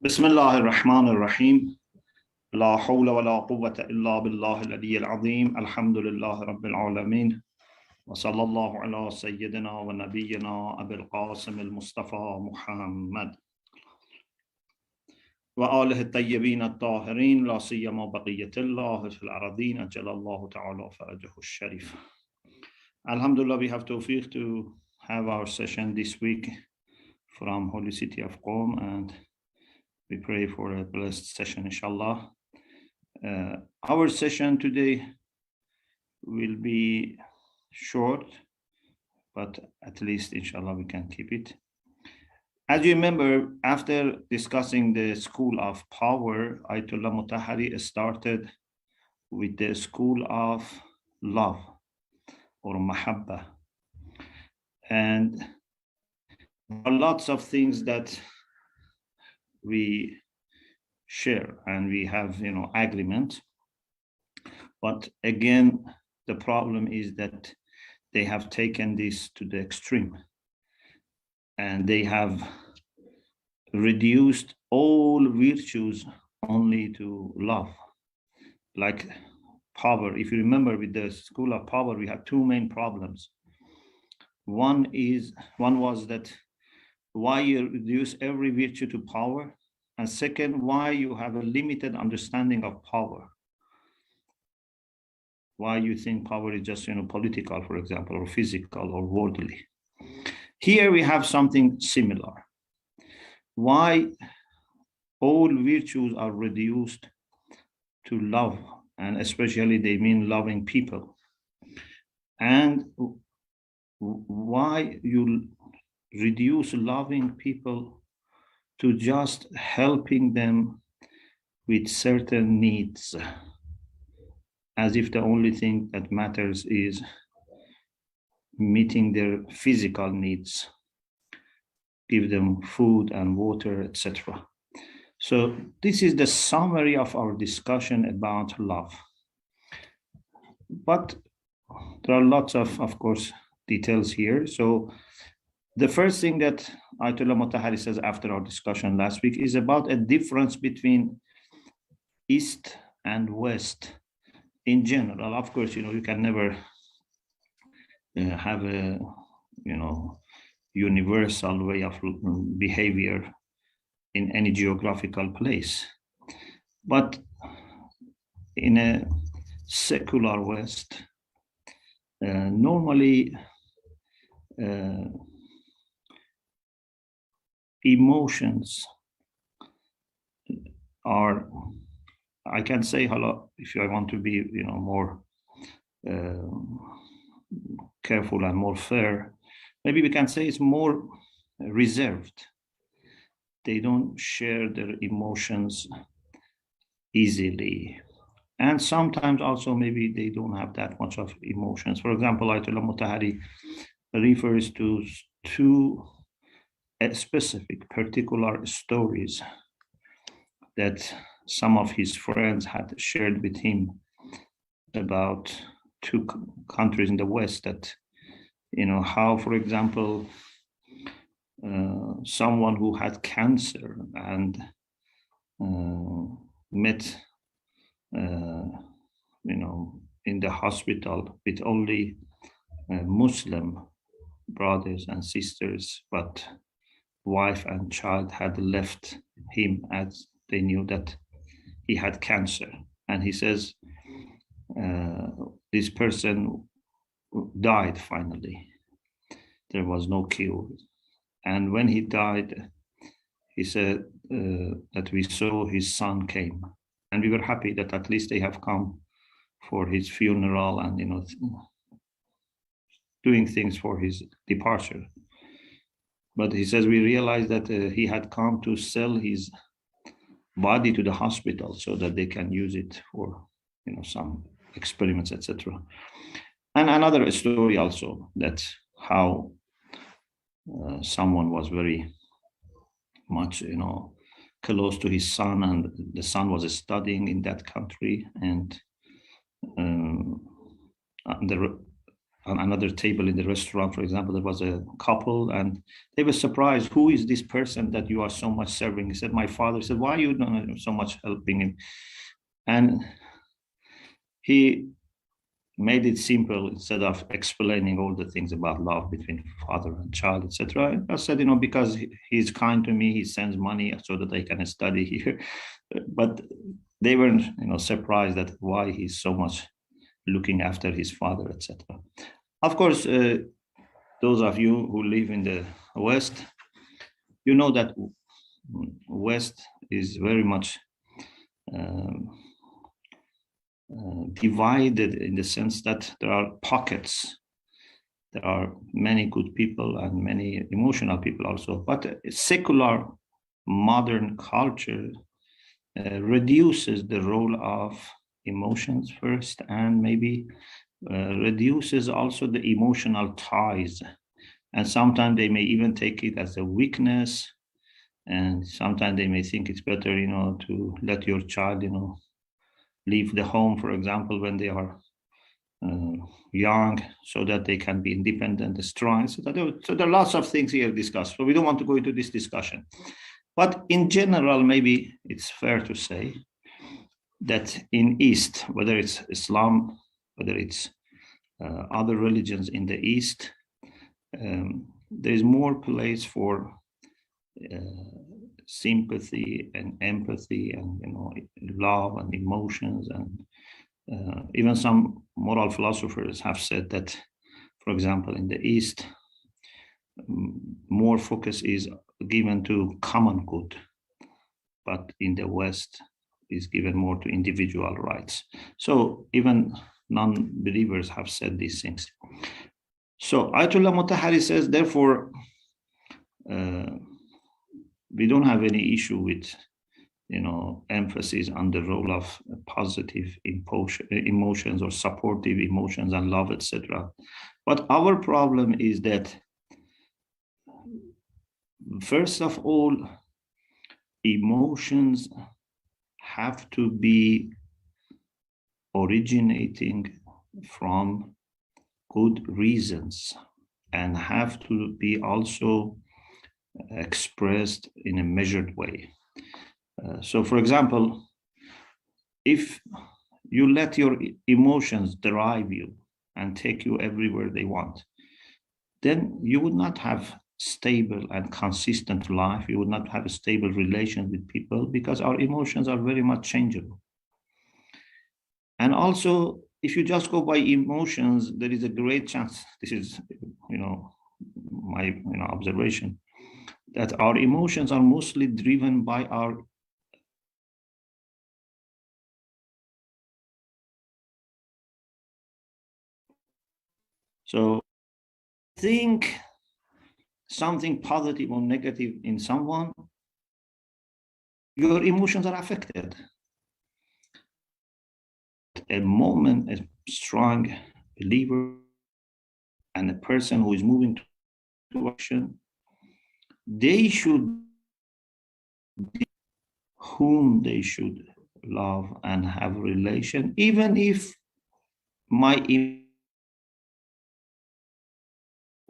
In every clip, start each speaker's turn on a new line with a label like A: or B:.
A: بسم الله الرحمن الرحيم لا حول ولا قوة إلا بالله العلي العظيم الحمد لله رب العالمين وصلى الله على سيدنا ونبينا أبي القاسم المصطفى محمد وآله الطيبين الطاهرين لا سيما بقية الله في الأرضين أجل الله تعالى فرجه الشريف. Alhamdulillah, we have tawfiq to have our session this week from Holy City of Qom, and we pray for a blessed session, inshallah. Our session today will be short, but at least, inshallah, we can keep it. As you remember, after discussing the school of power, Ayatollah Mutahhari started with the school of love or mahabba. And there are lots of things that we share and we have, agreement. But again, the problem is that they have taken this to the extreme, and they have reduced all virtues only to love, like power. If you remember, with the school of power, we had two main problems. One was that why you reduce every virtue to power, and second, why you have a limited understanding of power. Why you think power is just, political, for example, or physical or worldly. Here we have something similar. Why all virtues are reduced to love, and especially they mean loving people. And why you reduce loving people to just helping them with certain needs, as if the only thing that matters is meeting their physical needs, give them food and water, etc. So this is the summary of our discussion about love. But there are lots of course, details here. So the first thing that Ayatollah Mutahhari says after our discussion last week is about a difference between East and West in general. Of course, you can never have a, universal way of behavior in any geographical place. But in a secular West, normally emotions are, I can say, if I want to be, more careful and more fair, maybe we can say it's more reserved. They don't share their emotions easily. And sometimes also maybe they don't have that much of emotions. For example, Ayatollah Mutahhari refers to two specific particular stories that some of his friends had shared with him about two countries in the West, that, how, for example, someone who had cancer and met, in the hospital with only Muslim brothers and sisters, but wife and child had left him as they knew that he had cancer. And he says this person died finally. There was no cure. And when he died, he said that we saw his son came. And we were happy that at least they have come for his funeral and, doing things for his departure. But he says we realized that he had come to sell his body to the hospital so that they can use it for, some experiments, etc. And another story also, that how someone was very much, close to his son, and the son was studying in that country, and on another table in the restaurant, for example, there was a couple and they were surprised, who is this person that you are so much serving? He said, my father. He said, why are you doing so much helping him? And he made it simple. Instead of explaining all the things about love between father and child, etc., I said, because he's kind to me, he sends money so that I can study here. But they weren't, surprised at why he's so much looking after his father, etc. Of course, those of you who live in the West, you know that West is very much divided in the sense that there are pockets. There are many good people and many emotional people also, but secular modern culture reduces the role of emotions first, and maybe reduces also the emotional ties. And sometimes they may even take it as a weakness, and sometimes they may think it's better, to let your child, leave the home, for example, when they are young, so that they can be independent and strong. So there are lots of things here discussed. So we don't want to go into this discussion. But in general, maybe it's fair to say that in East, whether it's Islam, whether it's other religions in the East, there's more place for sympathy and empathy and love and emotions, and even some moral philosophers have said that, for example, in the East, more focus is given to common good, but in the West is given more to individual rights. So even non-believers have said these things. So Ayatollah Mutahari says, therefore, we don't have any issue with, emphasis on the role of positive emotions or supportive emotions and love, etc. But our problem is that, first of all, emotions have to be originating from good reasons and have to be also expressed in a measured way. So, for example, if you let your emotions drive you and take you everywhere they want, then you would not have stable and consistent life. You would not have a stable relation with people, because our emotions are very much changeable. And also, if you just go by emotions, there is a great chance, this is, my observation, that our emotions are mostly driven by our so think something positive or negative in someone, your emotions are affected. A moment, a strong believer and a person who is moving to action, they should be whom they should love and have a relation, even if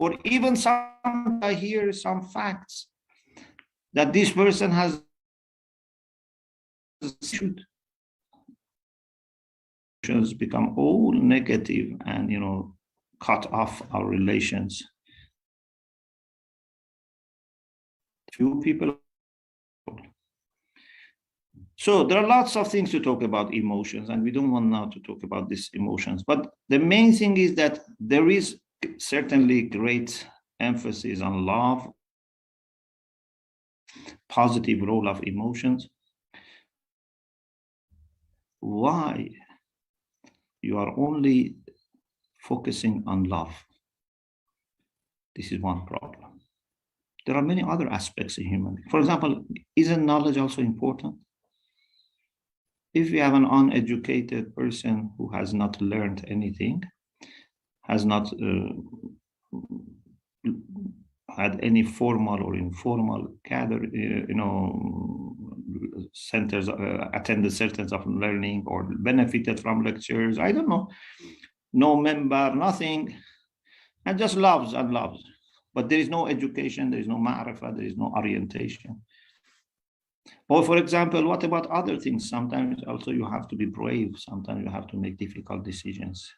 A: or even some I hear some facts that this person has should become all negative and cut off our relations. Few people. So there are lots of things to talk about emotions, and we don't want now to talk about these emotions. But the main thing is that there is certainly great emphasis on love, positive role of emotions. Why you are only focusing on love? This is one problem. There are many other aspects in human being. For example, isn't knowledge also important? If you have an uneducated person who has not learned anything, has not had any formal or informal centers, attended centers of learning or benefited from lectures, I don't know, no member, nothing, and just loves and loves. But there is no education, there is no ma'rifah, there is no orientation. Or for example, what about other things? Sometimes also you have to be brave. Sometimes you have to make difficult decisions.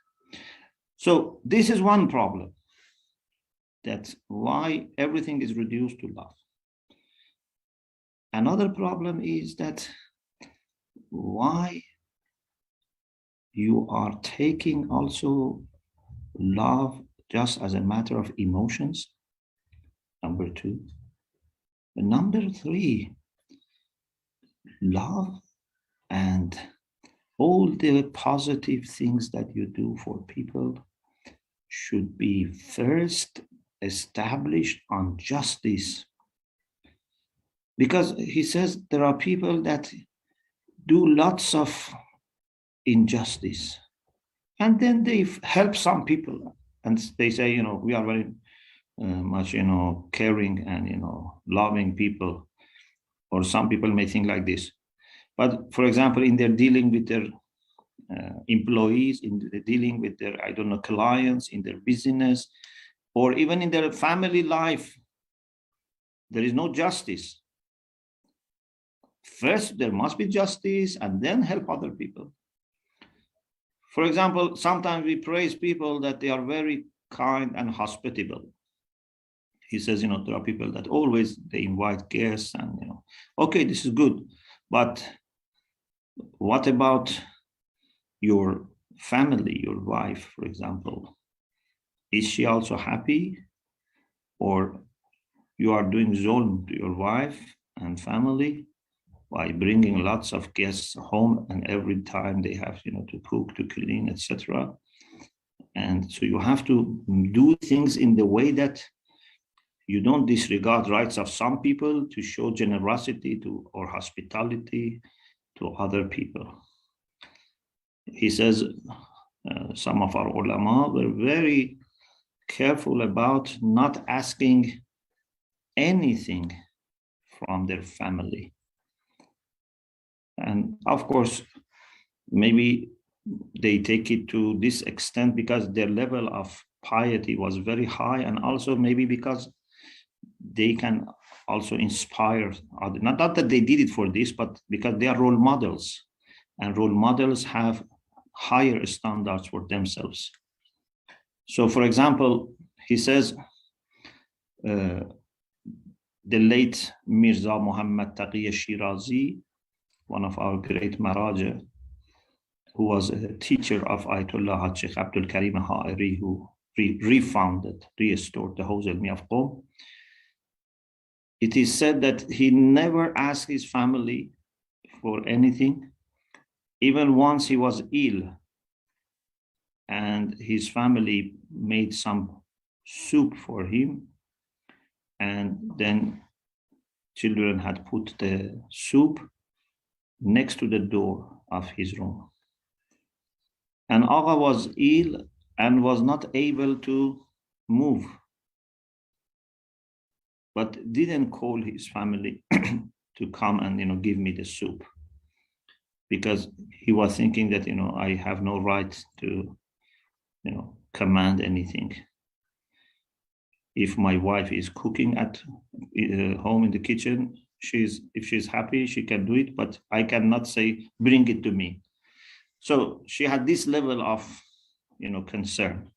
A: So this is one problem. That's why everything is reduced to love. Another problem is that why you are taking also love just as a matter of emotions, number two. And number three, love and all the positive things that you do for people should be first established on justice. Because he says there are people that do lots of injustice, and then they help some people, and they say, you know, we are very much, you know, caring and, you know, loving people. Or some people may think like this. But for example, in their dealing with their employees, in their dealing with their, I don't know, clients, in their business, or even in their family life, there is no justice. First, there must be justice, and then help other people. For example, sometimes we praise people that they are very kind and hospitable. He says, you know, there are people that always, they invite guests and, you know, okay, this is good. But what about your family, your wife, for example? Is she also happy? Or you are doing zulm to your wife and family by bringing lots of guests home, and every time they have, you know, to cook, to clean, etc. And so you have to do things in the way that you don't disregard rights of some people to show generosity to or hospitality to other people. He says some of our ulama were very careful about not asking anything from their family. And of course, maybe they take it to this extent because their level of piety was very high, and also maybe because they can also inspire others. Not that they did it for this, but because they are role models, and role models have higher standards for themselves. So for example, he says, the late Mirza Muhammad Taqi Shirazi, one of our great Maraja, who was a teacher of Ayatollah Sheikh Abdul Karim Ha'iri, who restored the Hawz al-Ilmi of Qom. It is said that he never asked his family for anything. Even once he was ill and his family made some soup for him, and then children had put the soup next to the door of his room. And Agha was ill and was not able to move, but didn't call his family to come and, you know, give me the soup, because he was thinking that, you know, I have no right to, you know, command anything. If my wife is cooking at home in the kitchen, if she's happy, she can do it, but I cannot say, bring it to me. So she had this level of, you know, concern.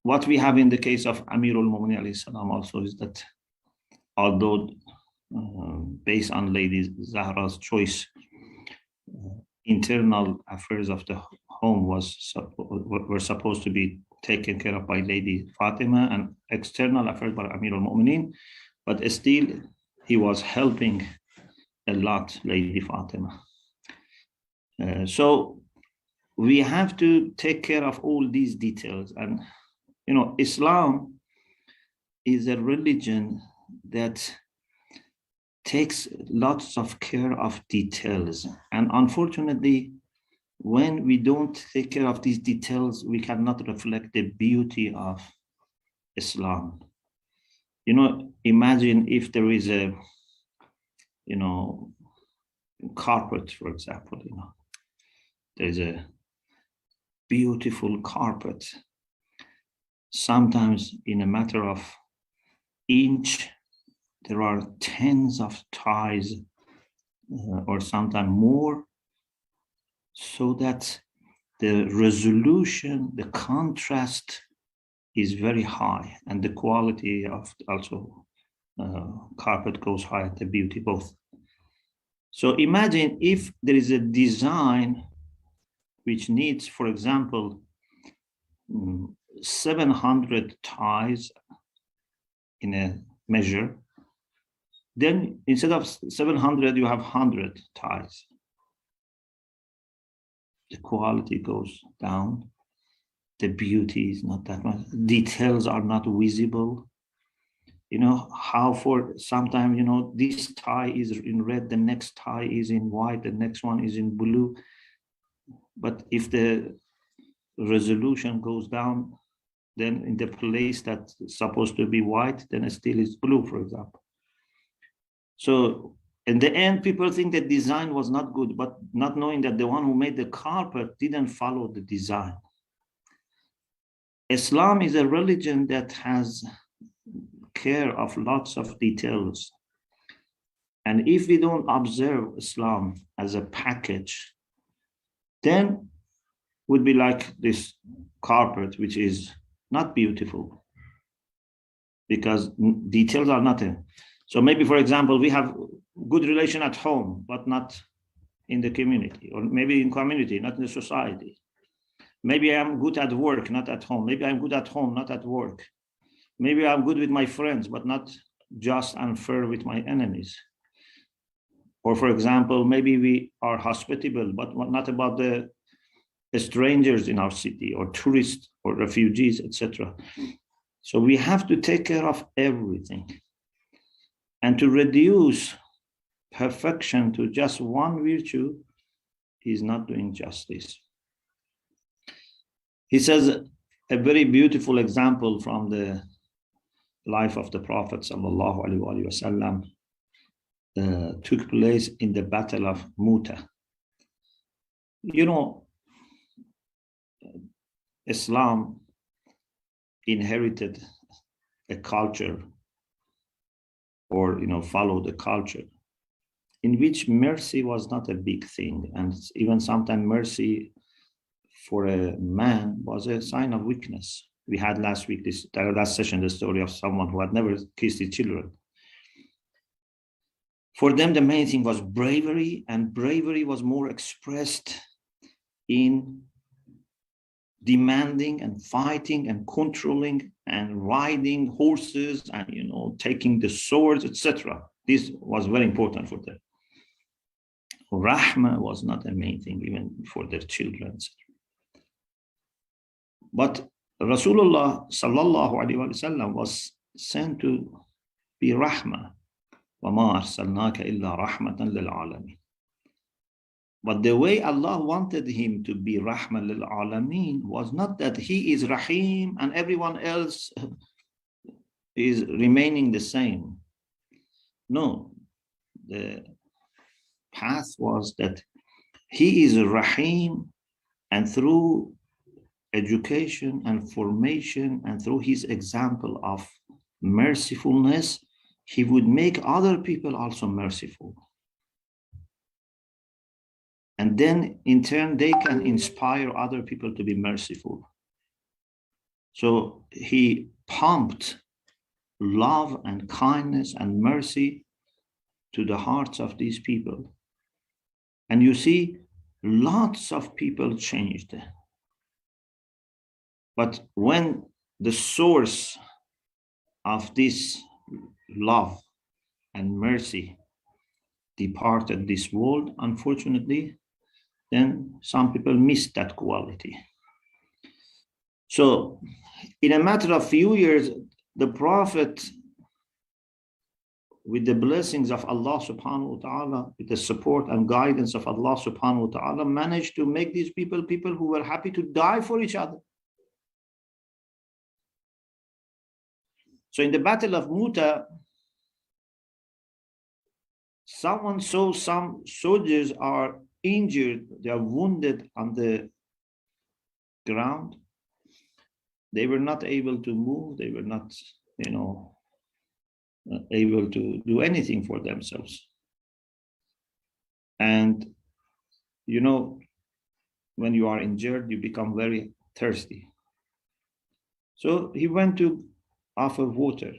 A: What we have in the case of Amirul Mu'minin alayhi salam also is that, although based on Lady Zahra's choice, internal affairs of the home were supposed to be taken care of by Lady Fatima, and external affairs by Amirul Mu'minin, but still he was helping a lot Lady Fatima. So we have to take care of all these details. And, you know, Islam is a religion that takes lots of care of details. And unfortunately, when we don't take care of these details, we cannot reflect the beauty of Islam. You know, imagine if there is a, you know, carpet, for example, you know, there's a beautiful carpet. Sometimes in a matter of inch, there are tens of ties or sometimes more, so that the resolution, the contrast is very high, and the quality of also carpet goes high, the beauty both. So imagine if there is a design which needs, for example, 700 ties in a measure, then instead of 700, you have 100 ties. The quality goes down. The beauty is not that much. Details are not visible. You know, how for sometimes, you know, this tie is in red, the next tie is in white, the next one is in blue. But if the resolution goes down, then in the place that's supposed to be white, then it still is blue, for example. So in the end, people think that design was not good, but not knowing that the one who made the carpet didn't follow the design. Islam is a religion that has care of lots of details. And if we don't observe Islam as a package, then would be like this carpet, which is not beautiful because details are nothing. So maybe, for example, we have good relation at home, but not in the community, or maybe in community, not in the society. Maybe I'm good at work, not at home. Maybe I'm good at home, not at work. Maybe I'm good with my friends, but not just and fair with my enemies. Or for example, maybe we are hospitable, but not about the strangers in our city, or tourists, or refugees, etc. So we have to take care of everything. And to reduce perfection to just one virtue is not doing justice. He says a very beautiful example from the life of the Prophet sallallahu alaihi wasallam took place in the Battle of Mu'tah. You know, Islam inherited a culture, or followed a culture in which mercy was not a big thing, and even sometimes mercy for a man was a sign of weakness. We had last session, the story of someone who had never kissed his children. For them, the main thing was bravery, and bravery was more expressed in demanding and fighting and controlling and riding horses and taking the swords, etc. This was very important for them. Rahma was not a main thing, even for their children, etc. But Rasulullah sallallahu alaihi wasallam was sent to be rahma. وَمَا أَرْسَلْنَاكَ إِلَّا رَحْمَةً لِلْعَالَمِينَ. But the way Allah wanted him to be rahma lil alameen was not that he is rahim and everyone else is remaining the same. No, the path was that he is rahim, and through education and formation and through his example of mercifulness, he would make other people also merciful. And then in turn, they can inspire other people to be merciful. So he pumped love and kindness and mercy to the hearts of these people. And you see, lots of people changed. But when the source of this love and mercy departed this world, unfortunately, then some people missed that quality. So in a matter of few years, the Prophet, with the blessings of Allah subhanahu wa ta'ala, with the support and guidance of Allah subhanahu wa ta'ala, managed to make these people who were happy to die for each other. So in the Battle of Mu'tah, someone saw some soldiers are injured, they are wounded on the ground. They were not able to move. They were not, able to do anything for themselves. And, when you are injured, you become very thirsty. So he went to offer water.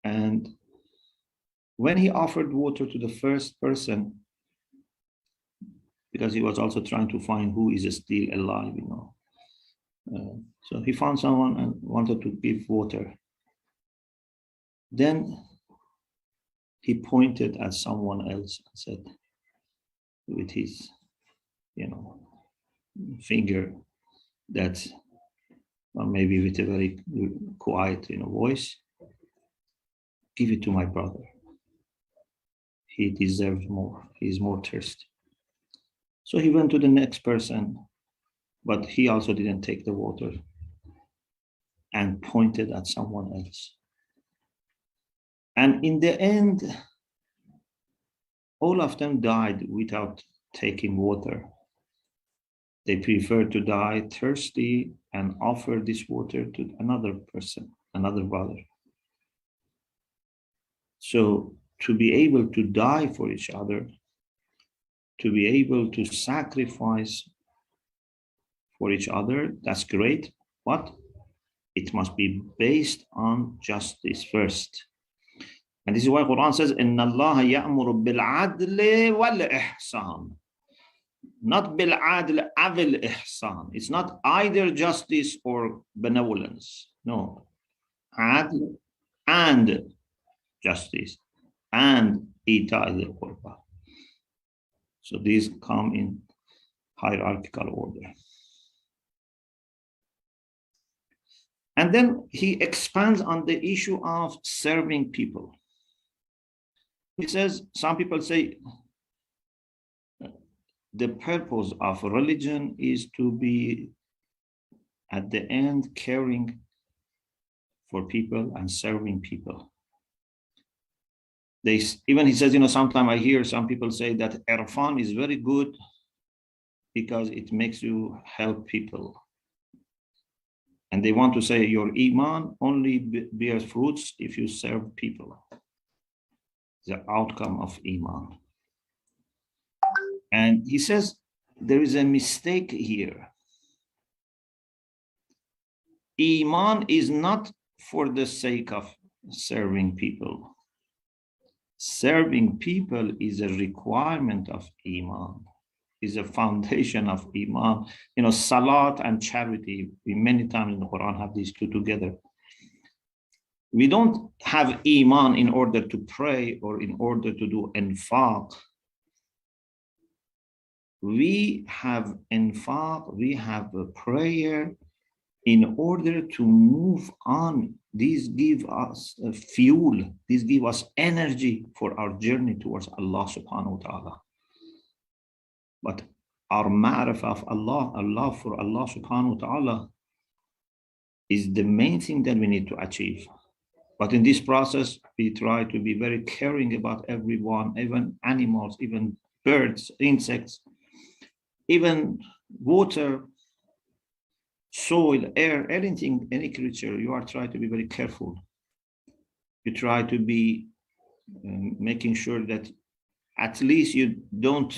A: And when he offered water to the first person, because he was also trying to find who is still alive, so he found someone and wanted to give water. Then he pointed at someone else and said, with his, finger, that, or maybe with a very quiet, voice, give it to my brother. He deserves more. He's more thirsty. So he went to the next person, but he also didn't take the water, and pointed at someone else. And in the end, all of them died without taking water. They preferred to die thirsty and offer this water to another person, another brother. So to be able to die for each other, to be able to sacrifice for each other, that's great, but it must be based on justice first. And this is why Quran says, Inna Allah ya'muru bil-adli wal-ihsan. Not bil-adl avil ihsan. It's not either justice or benevolence. No. Adl and justice and ita' dhil qurba. So these come in hierarchical order. And then he expands on the issue of serving people. He says, some people say, the purpose of religion is to be, at the end, caring for people and serving people. Even he says, sometimes I hear some people say that irfan is very good because it makes you help people. And they want to say your iman only bears fruits if you serve people. The outcome of iman. And he says there is a mistake here. Iman is not for the sake of serving people. Serving people is a requirement of iman, is a foundation of iman. Salat and charity, we many times in the Quran have these two together. We don't have iman in order to pray or in order to do infaq. We have infaq, we have a prayer in order to move on. These give us fuel, these give us energy for our journey towards Allah subhanahu wa ta'ala. But our ma'rifah of Allah for Allah subhanahu wa ta'ala is the main thing that we need to achieve. But in this process, we try to be very caring about everyone, even animals, even birds, insects, even water, soil, air, anything, any creature. You are trying to be very careful. You try to be making sure that at least you don't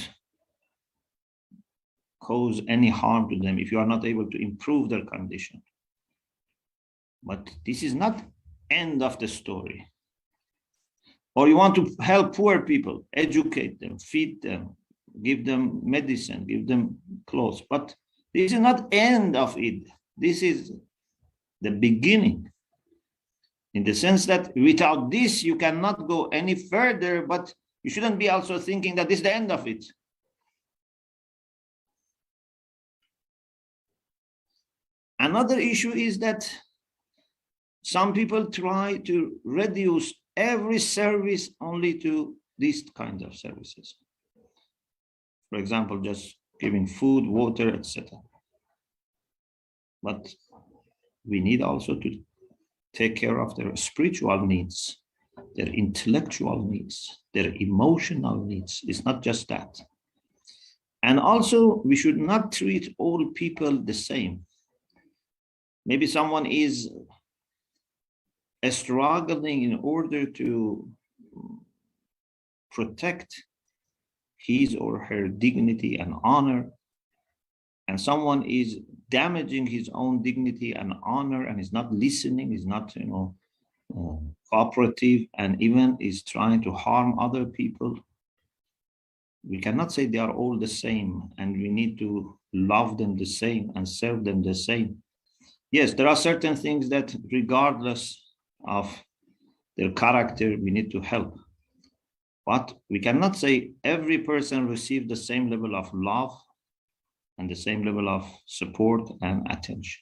A: cause any harm to them if you are not able to improve their condition. But this is not end of the story. Or you want to help poor people, educate them, feed them, give them medicine, give them clothes. But this is not end of it. This is the beginning. In the sense that without this, you cannot go any further, but you shouldn't be also thinking that this is the end of it. Another issue is that some people try to reduce every service only to these kinds of services. For example, just giving food, water, etc. But we need also to take care of their spiritual needs, their intellectual needs, their emotional needs. It's not just that. And also, we should not treat all people the same. Maybe someone is struggling in order to protect his or her dignity and honor, and someone is damaging his own dignity and honor and is not listening, is not, cooperative, and even is trying to harm other people. We cannot say they are all the same and we need to love them the same and serve them the same. Yes, there are certain things that regardless of their character, we need to help. But we cannot say every person receives the same level of love and the same level of support and attention.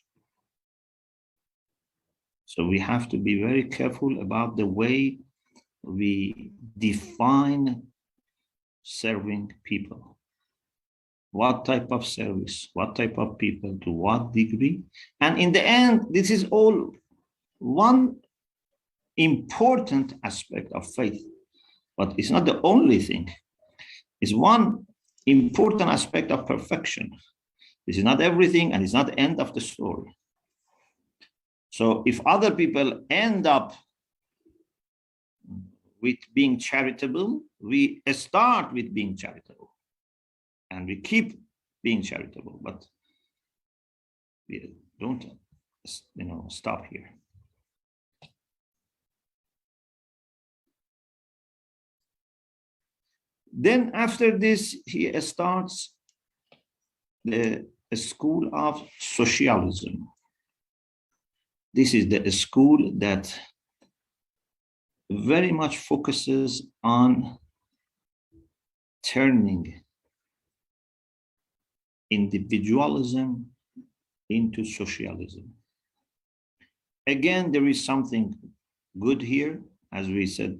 A: So we have to be very careful about the way we define serving people. What type of service, what type of people, to what degree? And in the end, this is all one important aspect of faith, but it's not the only thing. It's one important aspect of perfection. This is not everything, and it's not the end of the story. So if other people end up with being charitable, we start with being charitable and we keep being charitable, but we don't, stop here. Then after this, he starts the school of socialism. This is the school that very much focuses on turning individualism into socialism. Again, there is something good here, as we said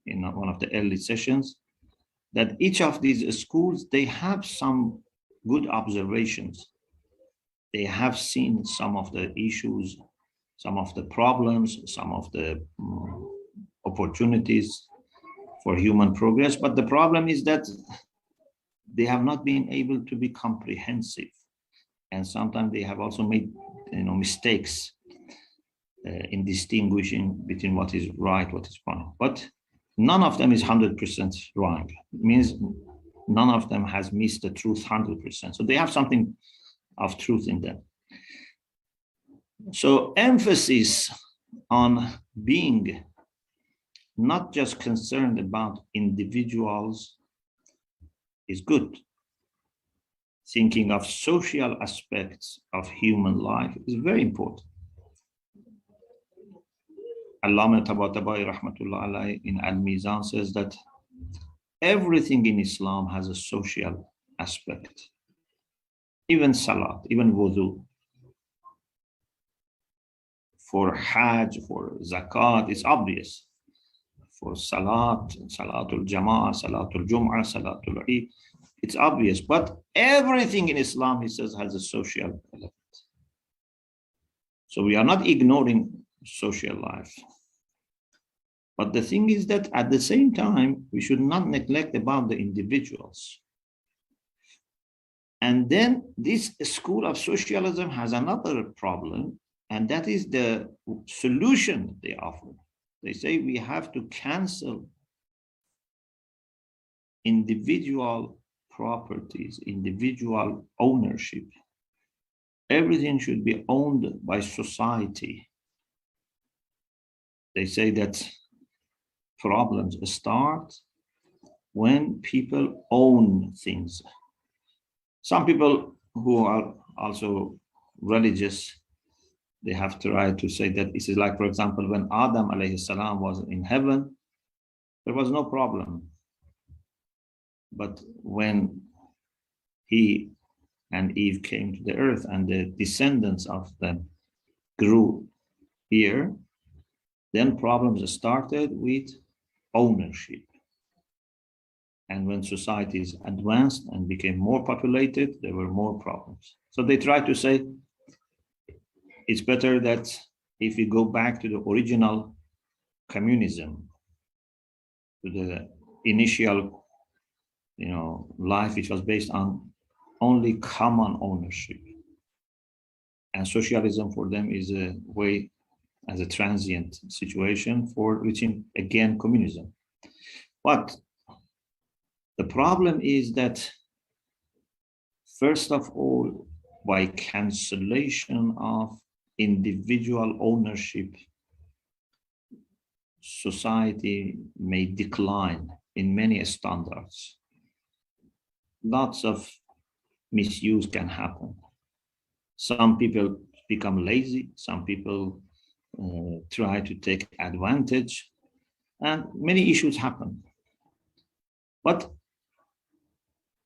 A: in one of the early sessions, that each of these schools, they have some good observations. They have seen some of the issues, some of the problems, some of the opportunities for human progress. But the problem is that they have not been able to be comprehensive. And sometimes they have also made mistakes in distinguishing between what is right, what is wrong. But none of them is 100% wrong. It means none of them has missed the truth 100%. So they have something of truth in them. So emphasis on being not just concerned about individuals is good. Thinking of social aspects of human life is very important. Allama Tabatabai Rahmatullah Alayhi in Al-Mizan says that everything in Islam has a social aspect. Even salat, even wudu. For Hajj, for zakat, it's obvious. For salat, salatul jama'ah, salatul jum'ah, salatul eid, it's obvious. But everything in Islam, he says, has a social element. So we are not ignoring social life. But the thing is that at the same time, we should not neglect about the individuals. And then this school of socialism has another problem, and that is the solution they offer. They say we have to cancel individual properties, individual ownership. Everything should be owned by society. They say that problems start when people own things. Some people who are also religious, they have tried to say that this is like, for example, when Adam alayhi salam was in heaven, there was no problem. But when he and Eve came to the earth and the descendants of them grew here, then problems started with ownership. And when societies advanced and became more populated, there were more problems. So they tried to say, it's better that if we go back to the original communism, to the initial life which was based on only common ownership. And socialism for them is a way, as a transient situation for reaching, again, communism. But the problem is that, first of all, by cancellation of individual ownership, society may decline in many standards. Lots of misuse can happen. Some people become lazy, some people try to take advantage, and many issues happen. But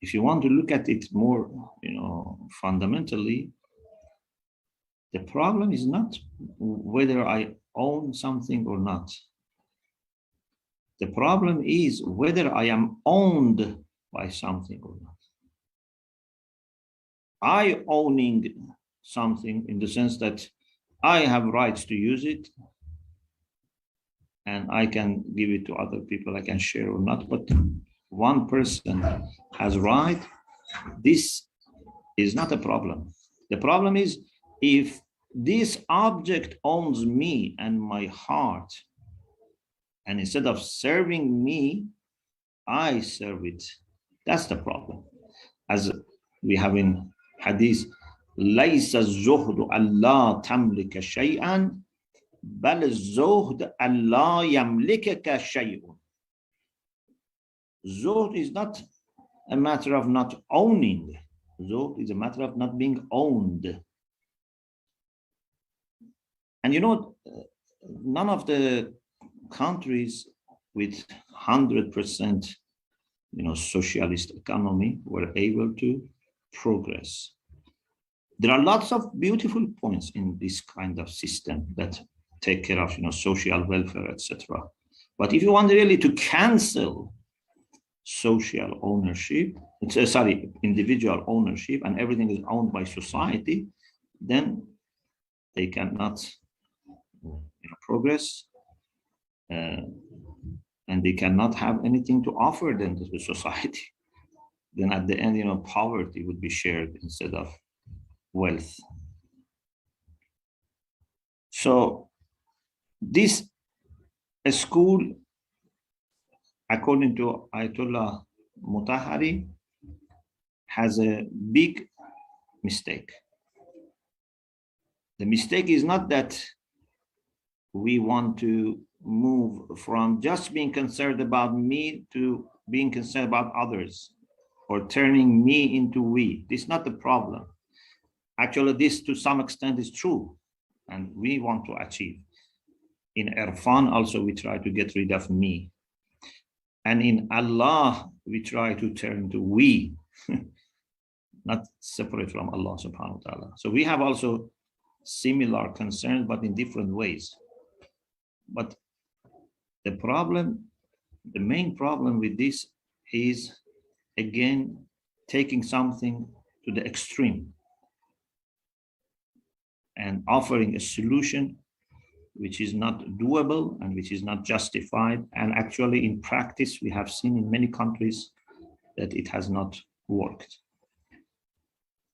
A: if you want to look at it more, fundamentally, the problem is not whether I own something or not. The problem is whether I am owned by something or not. I owning something in the sense that I have rights to use it and I can give it to other people, I can share or not, but one person has right, this is not a problem. The problem is if this object owns me and my heart, and instead of serving me, I serve it. That's the problem. As we have in hadith, لَيْسَ الزُّهْدُ أَلَّا تَمْلِكَ شَيْئًا بَلْ الزُّهْدُ أَلَّا يَمْلِكَكَ شَيْءٌ. Zuhd is not a matter of not owning. Zuhd is a matter of not being owned. And none of the countries with 100% socialist economy were able to progress. There are lots of beautiful points in this kind of system that take care of social welfare, etc. But if you want really to cancel social ownership, individual ownership, and everything is owned by society, then they cannot progress, and they cannot have anything to offer them to the society. Then at the end, poverty would be shared instead of wealth. So this school, according to Ayatollah Mutahari, has a big mistake. The mistake is not that we want to move from just being concerned about me to being concerned about others, or turning me into we. This is not the problem. Actually, this to some extent is true, and we want to achieve. In Irfan also, we try to get rid of me. And in Allah, we try to turn to we, not separate from Allah subhanahu wa ta'ala. So we have also similar concerns, but in different ways. But the problem, the main problem with this is, again, taking something to the extreme and offering a solution which is not doable and which is not justified. And actually, in practice, we have seen in many countries that it has not worked.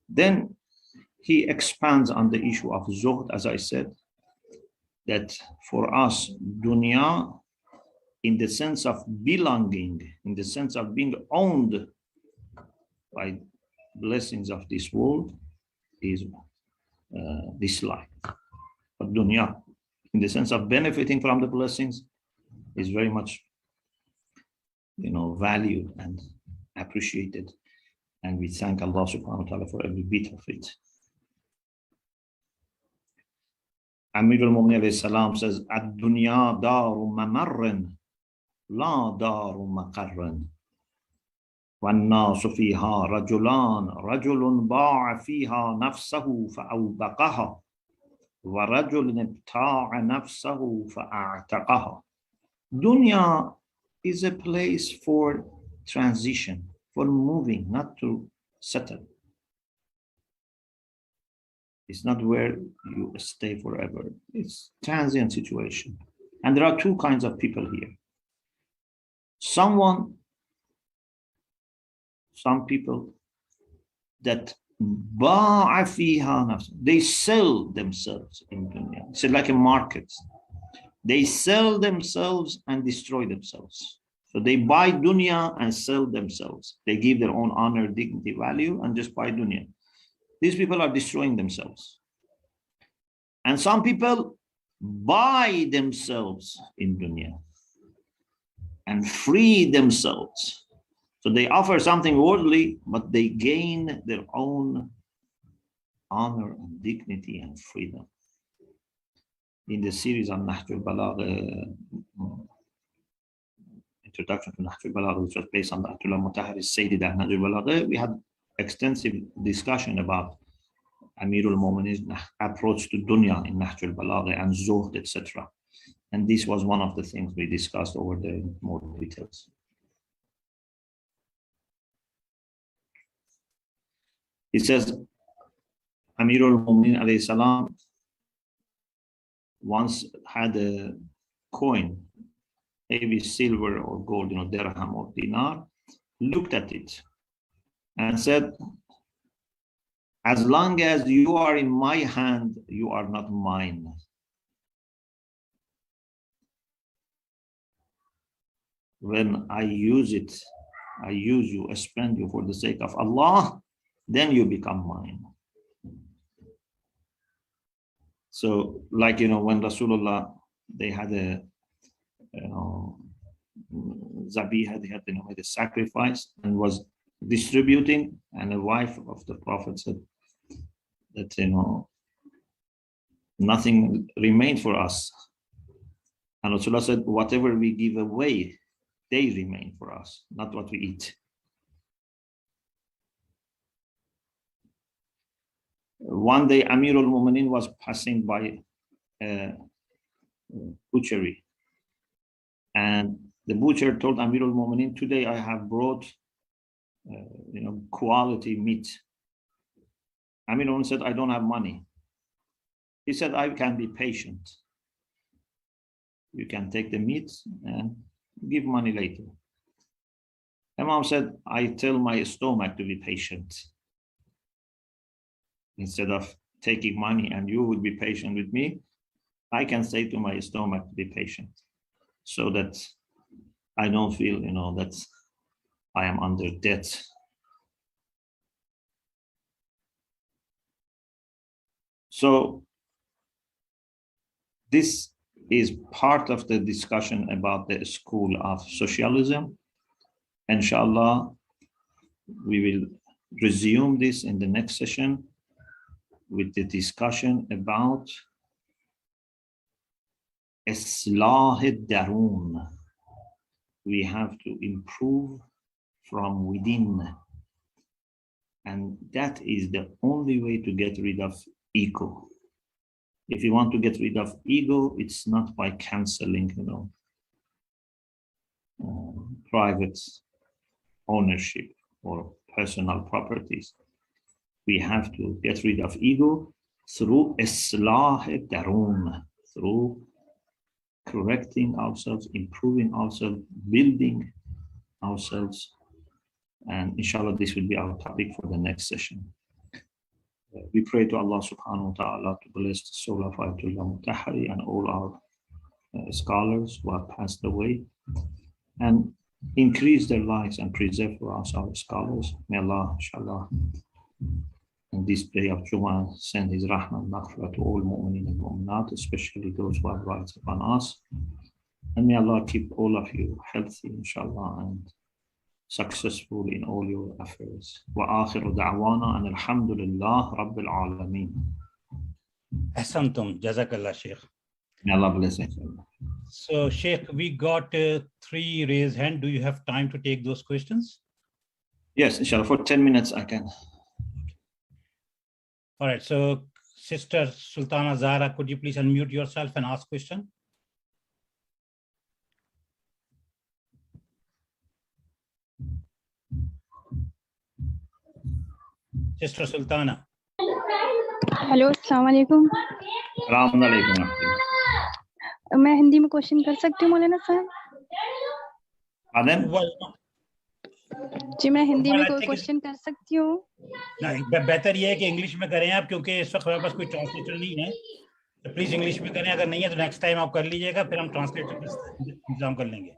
A: Then he expands on the issue of zuhd, as I said, that for us, dunya, in the sense of belonging, in the sense of being owned by blessings of this world, is disliked. But dunya, in the sense of benefiting from the blessings, is very much, valued and appreciated. And we thank Allah subhanahu wa ta'ala for every bit of it. Amir al-Mu'minin alayhi salam says, Ad-dunya daru mamarrin, la daru maqarrin. وَالنَّاسُ فِيهَا رَجُلَانِ رَجُلٌ بَاعَ فِيهَا نَفْسَهُ فَأَوْبَقَهَا وَرَجُلٌ ابْتَاعَ نَفْسَهُ فَأَعْتَقَهَا. Dunya is a place for transition, for moving, not to settle. It's not where you stay forever. It's transient situation. And there are two kinds of people here. Someone some people that they sell themselves in dunya. It's like a market. They sell themselves and destroy themselves. So they buy dunya and sell themselves. They give their own honor, dignity, value, and just buy dunya. These people are destroying themselves. And some people buy themselves in dunya and free themselves. So they offer something worldly, but they gain their own honor and dignity and freedom. In the series on Nahjul Balagha, introduction to Nahjul Balagha, which was based on the Ayatollah Mutahhar's Sayyid Nahjul Balagha, we had extensive discussion about Amirul Mu'minin's approach to dunya in Nahjul Balagha and Zuhd, etc. And this was one of the things we discussed over there in more details. He says, Amirul Mu'minin alayhi salam once had a coin, maybe silver or gold, dirham or dinar, looked at it and said, as long as you are in my hand, you are not mine. When I use it, I use you, I spend you for the sake of Allah, then you become mine. So, like, when Rasulullah, they had a, Zabiha, they had, made a sacrifice and was distributing, and a wife of the Prophet said that, nothing remained for us. And Rasulullah said, whatever we give away, they remain for us, not what we eat. One day, Amirul Mu'minin was passing by a butchery, and the butcher told Amirul Mu'minin, today I have brought, quality meat. Amirul Mu'minin said, I don't have money. He said, I can be patient. You can take the meat and give money later. Imam said, I tell my stomach to be patient. Instead of taking money and you would be patient with me, I can say to my stomach to be patient, so that I don't feel, that I am under debt. So this is part of the discussion about the school of socialism. Inshallah, we will resume this in the next session with the discussion about Islah Darun. We have to improve from within. And that is the only way to get rid of ego. If you want to get rid of ego, it's not by canceling, private ownership or personal properties. We have to get rid of ego through Islah Darun, through correcting ourselves, improving ourselves, building ourselves. And inshallah, this will be our topic for the next session. We pray to Allah subhanahu wa ta'ala to bless the soul of Ayatollah Mutahhari and all our scholars who have passed away, and increase their lives and preserve for us our scholars. May Allah, inshallah, in this day of Jummah, send His rahmah and maghfirah to all mu'mineen and mu'minat, especially those who have rights upon us. And may Allah keep all of you healthy, inshallah, and successful in all your affairs. Wa akhiru da'wana and alhamdulillah rabbil alameen.
B: Ahsantum, jazakallah, Sheikh.
A: May Allah bless you.
B: So, Sheikh, we got 3 raised hands. Do you have time to take those questions?
A: Yes, inshallah, for 10 minutes I can.
B: All right, so Sister Sultana Zahra, could you please unmute yourself and ask question? Sister Sultana.
C: Hello अस्सलाम वालेकुम।
A: अस्सलाम वालेकुम।
C: मैं हिंदी में question कर सकती हूँ मौलाना साहब?
A: Pardon?
C: जी मैं हिंदी में कोई क्वेश्चन कर सकती हूँ?
B: बेहतर ये है कि इंग्लिश में करें आप, क्योंकि इस वक्त हमारे पास कोई ट्रांसलेटर नहीं है, तो प्लीज इंग्लिश में करें। अगर नहीं है तो नेक्स्ट टाइम आप कर लीजिएगा, फिर हम ट्रांसलेटर का इंतजाम कर लेंगे,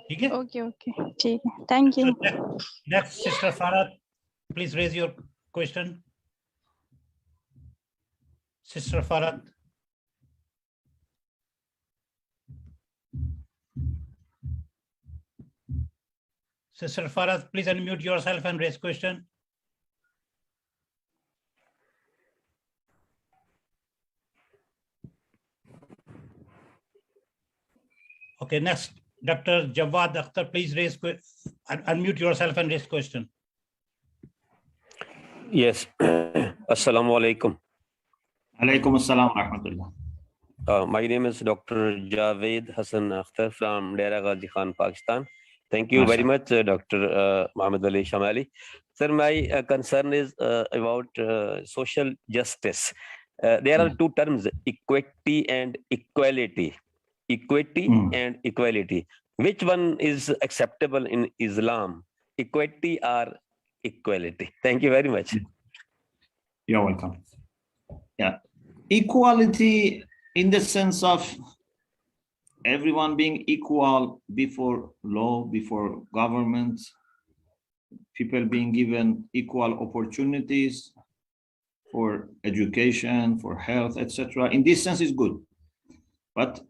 B: ठीक है?
C: ओके ओके ठीक है, thank you.
B: Next sister Farah, please raise your question. Sister Farah, Sister Farah, please unmute yourself and raise question. Okay, next, Dr. Jawad Akhtar, please unmute yourself and raise question.
D: Yes. Assalamu alaikum.
A: Alaikum assalam wa rahmatullah.
D: My name is Dr. Javed Hassan Akhtar from Dera Ghazi Khan, Pakistan. Thank you very much, Dr. Muhammad Ali Shomali. Sir, my concern is about social justice. There are two terms, equity and equality. Equity and equality. Which one is acceptable in Islam? Equity or equality? Thank you very much.
A: You're welcome. Yeah. Equality in the sense of everyone being equal before law, before government, people being given equal opportunities for education, for health, etc. In this sense is good. But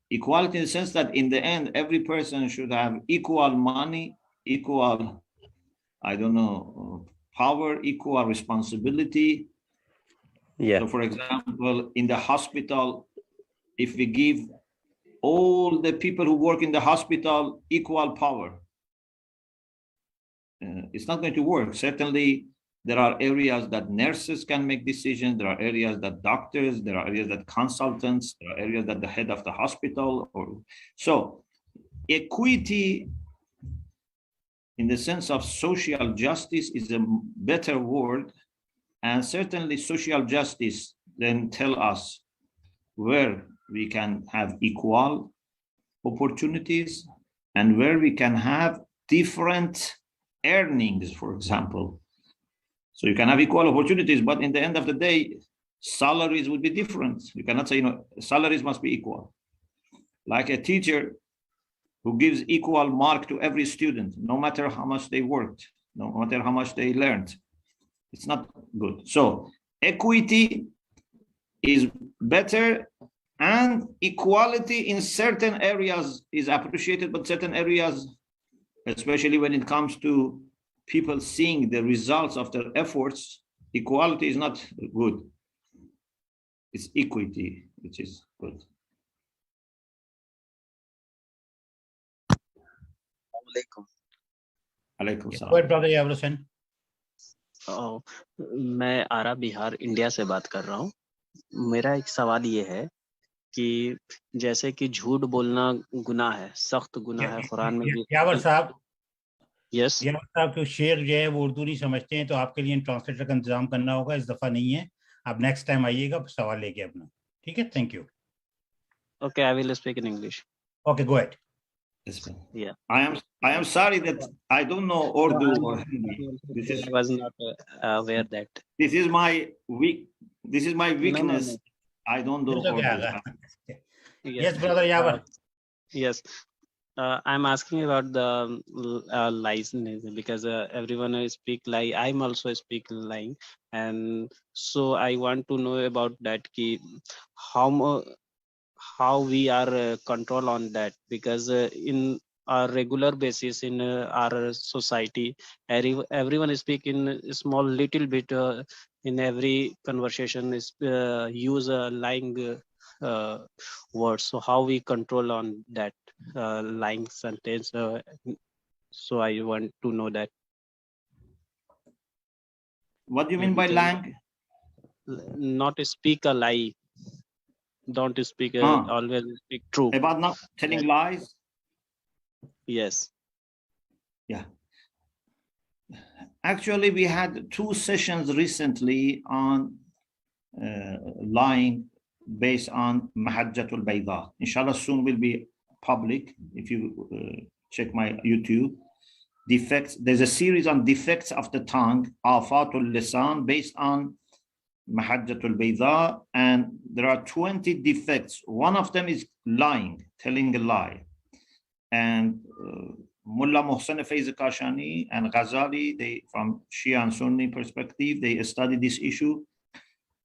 A: equality in the sense that in the end, every person should have equal money, equal, I don't know, power, equal responsibility.
D: Yeah.
A: So for example, in the hospital, if we give all the people who work in the hospital equal power, it's not going to work. Certainly, there are areas that nurses can make decisions. There are areas that doctors, there are areas that consultants, there are areas that the head of the hospital. So equity in the sense of social justice is a better word. And certainly social justice then tell us where we can have equal opportunities and where we can have different earnings, for example. So you can have equal opportunities, but in the end of the day, salaries would be different. You cannot say, salaries must be equal. Like a teacher who gives equal mark to every student, no matter how much they worked, no matter how much they learned. It's not good. So equity is better, and equality in certain areas is appreciated, but certain areas, especially when it comes to people seeing the results of their efforts, equality is not good. It's equity, which is good. Alaikum salam.
B: Go ahead, brother Yavrusen.
E: मैं आरा Bihar India से बात कर रहा हूँ। मेरा एक सवाल ये है कि जैसे कि झूठ बोलना गुनाह है, सख्त गुनाह है, कुरान में भी।
B: यावर साहब,
E: यस
B: यावर साहब को शेर जो है वो उर्दू नहीं समझते हैं, तो आपके लिए ट्रांसलेटर का इंतजाम करना होगा, इस दफा नहीं है। आप नेक्स्ट टाइम आइएगा सवाल लेके अपना, ठीक है? Thank you.
E: Okay, I will speak in English.
B: Okay, go ahead.
E: Yeah,
A: I am sorry that I don't know Urdu or Hindi.
E: I was not aware that.
A: This is my weakness. No. I don't know Urdu.
B: Yes, brother Yavar.
E: Yes, I'm asking about the lies, because everyone speak lie. I'm also speak lying, and so I want to know about that. Ki how we are control on that, because in our regular basis in our society, everyone speak in small little bit in every conversation is use a lying words. So how we control on that lying sentence? So I want to know that.
A: What do you mean by lying?
E: Not speak a lie. Don't speak, always speak true.
A: About not telling lies?
E: Yes.
A: Yeah. Actually, we had 2 sessions recently on lying based on Mahajjatul Bayda. Inshallah, soon will be public if you check my YouTube. defects. There's a series on defects of the tongue, Afatul Lisan, based on Mahajjatul Bayda, and there are 20 defects. One of them is lying, telling a lie. And Mullah Muhsin Faiz Kashani and Ghazali, they, from Shia and Sunni perspective, they study this issue.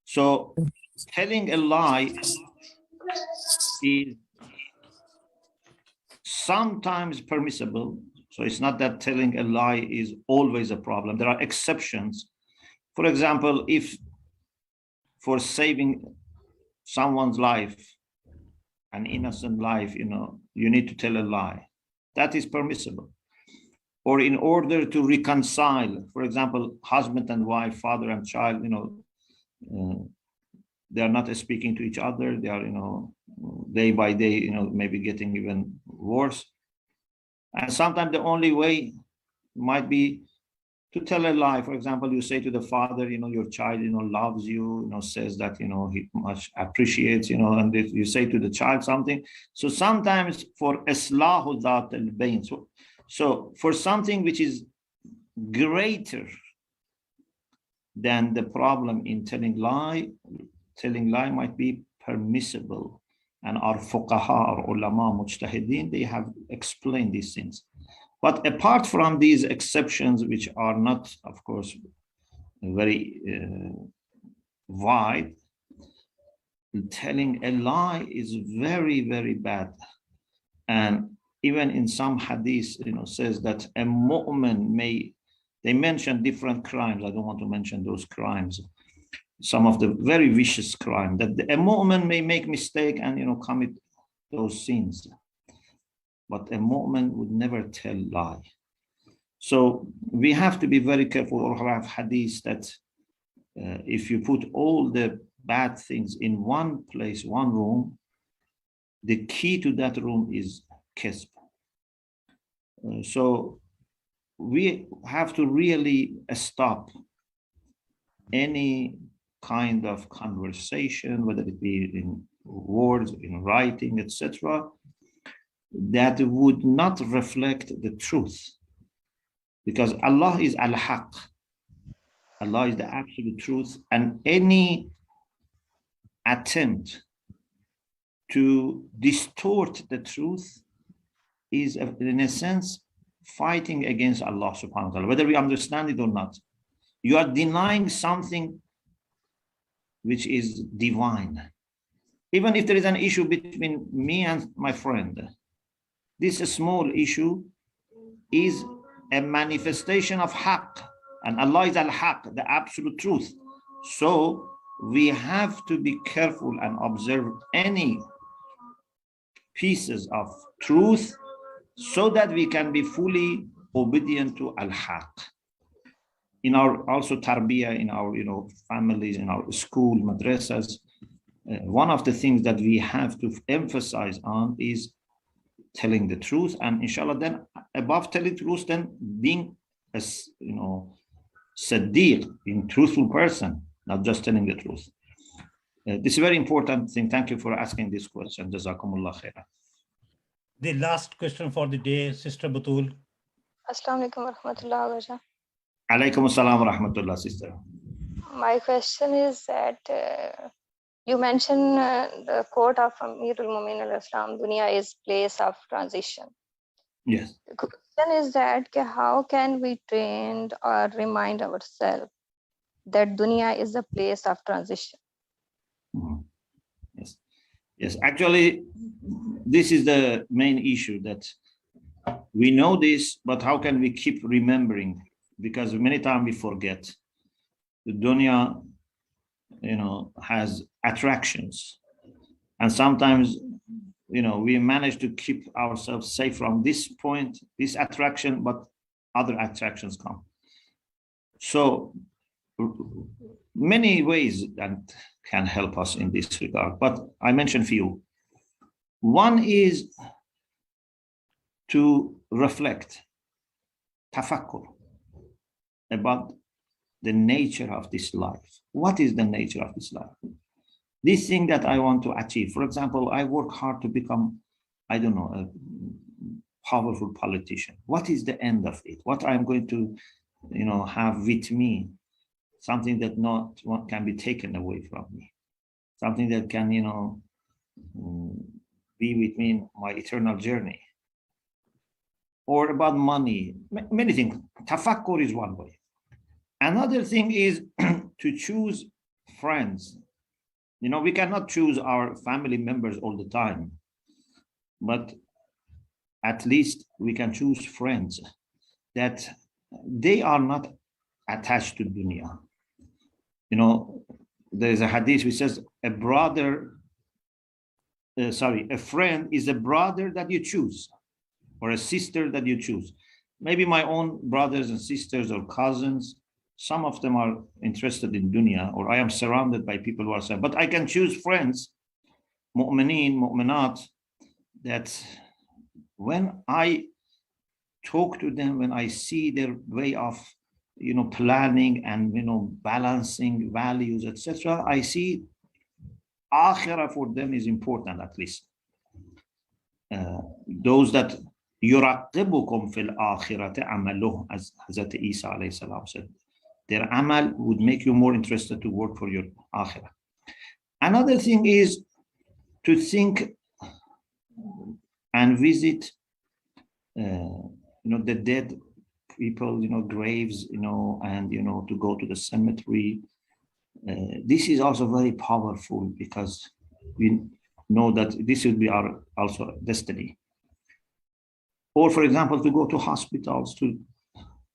A: So telling a lie is sometimes permissible. So it's not that telling a lie is always a problem. There are exceptions. For example, if for saving someone's life, an innocent life, you need to tell a lie, that is permissible. Or in order to reconcile, for example, husband and wife, father and child, they are not speaking to each other. They are, day by day, maybe getting even worse. And sometimes the only way might be to tell a lie. For example, you say to the father, your child, loves you, says that, he much appreciates, and you say to the child something. So sometimes for islahu dhat al-bayn, so for something which is greater than the problem in telling lie might be permissible. And our fuqaha, our ulama, mujtahideen, they have explained these things. But apart from these exceptions, which are not, of course, very wide, telling a lie is very, very bad. And even in some hadith, says that a mu'min they mention different crimes. I don't want to mention those crimes. Some of the very vicious crime that a mu'min may make mistake and commit those sins, but a mu'min would never tell lie. So we have to be very careful, or have hadith that if you put all the bad things in one place, one room, the key to that room is kisb. So we have to really stop any kind of conversation, whether it be in words, in writing, etc., that would not reflect the truth. Because Allah is al-haq. Allah is the absolute truth, and any attempt to distort the truth is, in a sense, fighting against Allah subhanahu wa ta'ala, whether we understand it or not. You are denying something which is divine. Even if there is an issue between me and my friend, this small issue is a manifestation of haqq, and Allah is al-haq, the absolute truth. So we have to be careful and observe any pieces of truth so that we can be fully obedient to al-haq. In our also tarbiyah, in our families, in our school, madrasas, one of the things that we have to emphasize on is telling the truth, and inshallah, then above telling truth, then being a Siddiq, being truthful person, not just telling the truth. This is a very important thing. Thank you for asking this question. Jazakumullah khairan.
B: The last question for the day, Sister Batul.
C: Assalamu alaikum wa rahmatullahi wa barakatuh.
A: Alaikum assalam wa rahmatullah, sister.
C: My question is that you mentioned the quote of Amirul Mu'minin al-Islam, dunya is place of transition.
A: Yes.
C: The question is that how can we train or remind ourselves that dunya is a place of transition?
A: Yes. Yes. Actually, this is the main issue, that we know this, but how can we keep remembering? Because many times we forget. The dunya, has attractions, and sometimes, we manage to keep ourselves safe from this point, this attraction, but other attractions come. So many ways that can help us in this regard, but I mentioned few. One is to reflect, tafakkur, about the nature of this life. What is the nature of this life? This thing that I want to achieve. For example, I work hard to become, I don't know, a powerful politician. What is the end of it? What I'm going to, have with me? Something that not what can be taken away from me. Something that can, be with me in my eternal journey. Or about money, many things. Tafakkur is one way. Another thing is to choose friends. We cannot choose our family members all the time, but at least we can choose friends that they are not attached to dunya. There's a hadith which says a friend is a brother that you choose, or a sister that you choose. Maybe my own brothers and sisters or cousins, some of them are interested in dunya, or I am surrounded by people who are saying, but I can choose friends, mu'mineen, mu'minat, that when I talk to them, when I see their way of planning and balancing values, etc., I see akhirah for them is important, at least. Those that yuraqibukum fil akhirati amaluh, as Hazrat Isa alayhi salam said, their amal would make you more interested to work for your akhirah. Another thing is to think and visit the dead people, graves, and to go to the cemetery. This is also very powerful, because we know that this will be our also destiny. Or, for example, to go to hospitals, to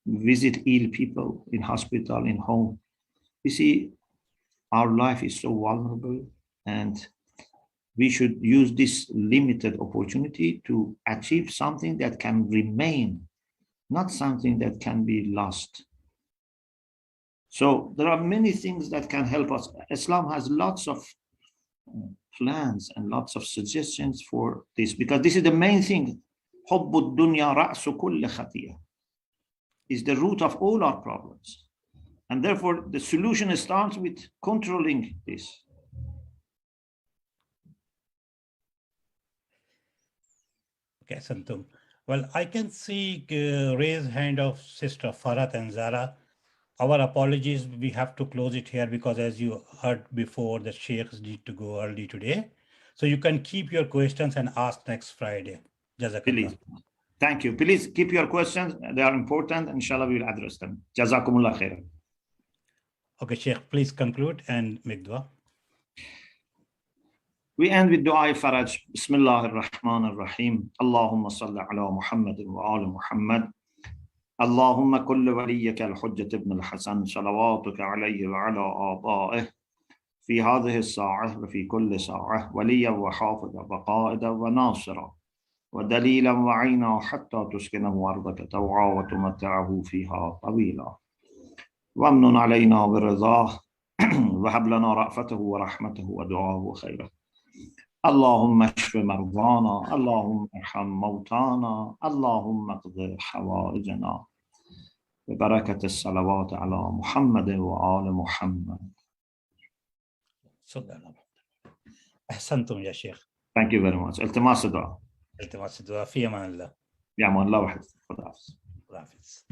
A: visit ill people in hospital, in home. You see, our life is so vulnerable, and we should use this limited opportunity to achieve something that can remain, not something that can be lost. So there are many things that can help us. Islam has lots of plans and lots of suggestions for this, because this is the main thing. حُبُّ الدُّنْيَا رَأْسُ كُلِّ خَطِيئَةٍ is the root of all our problems. And therefore, the solution starts with controlling this.
B: Okay, Santum. Well, I can see raised hand of Sister Farhat and Zara. Our apologies, we have to close it here, because as you heard before, the Sheikhs need to go early today. So you can keep your questions and ask next Friday. Jazakallah.
A: Please. Thank you. Please keep your questions. They are important. Inshallah, we will address them. Jazakumullah khairan.
B: Okay, Sheikh, please conclude and make dua.
A: We end with dua faraj. Bismillah ar-Rahman ar-Rahim. Allahumma salli ala Muhammad wa ala Muhammad. Allahumma kulli waliyyaka al-Hujjat ibn al-Hasan salawatuka alayhi wa ala aba'ih fi hadhihi as-sa'ah wa fi kulli sa'ah waliyan wa hafidha wa qa'idan wa nasira wa dalilan wa 'ayna hatta tuskinahu ardaka taw'a wa tumatta'ahu fiha tawila wa amnun 'alayna bi ridah wa hab lana ra'fatahu wa rahmatahu wa du'ahu wa khayrah. اللهم اشف مرضانا اللهم ارحم موتانا اللهم اقض حوائجنا ببركة الصلوات على محمد وآل محمد.
B: أحسنتم يا شيخ.
A: Thank you very much. التماس الدعاء.
B: التماس الدعاء في أمان الله.
A: في أمان الله وحده. خدا حافظ.